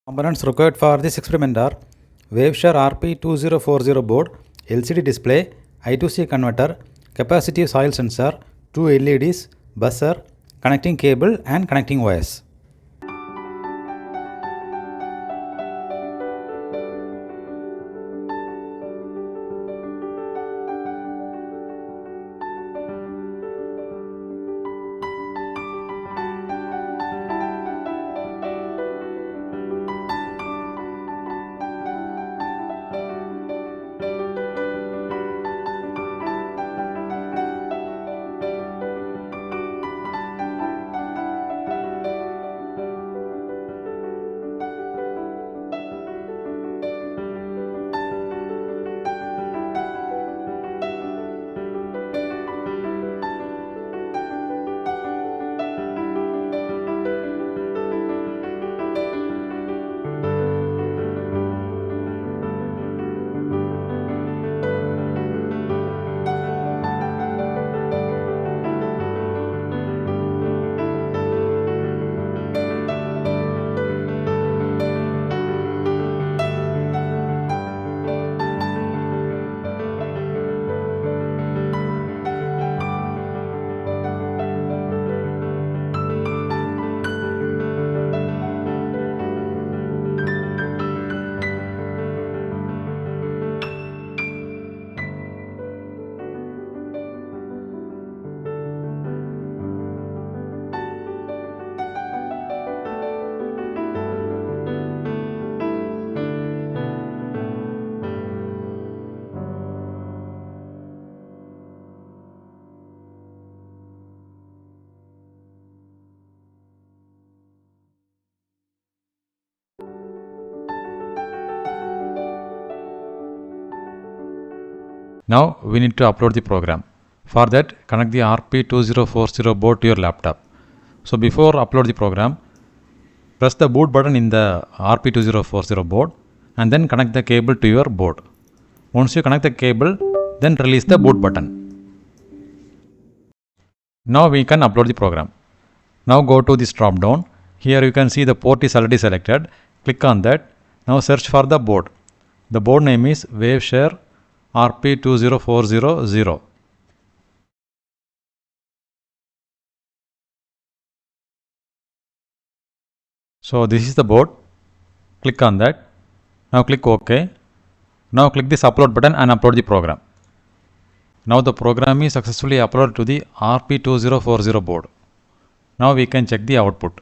Components required for this experiment are Waveshare RP2040 board, LCD display, I2C converter, capacitive soil sensor, 2 LEDs, buzzer, connecting cable and connecting wires. Now we need to upload the program. For that, connect the RP2040 board to your laptop. So before upload the program, press the boot button in the RP2040 board and then connect the cable to your board. Once you connect the cable, then release the boot button. Now we can upload the program. Now go to this drop down. Here you can see the port is already selected. Click on that. Now search for the board. The board name is Waveshare RP20400. So this is the board. Click on that. Now click OK. Now click this upload button and upload the program. Now the program is successfully uploaded to the RP2040 board. Now we can check the output.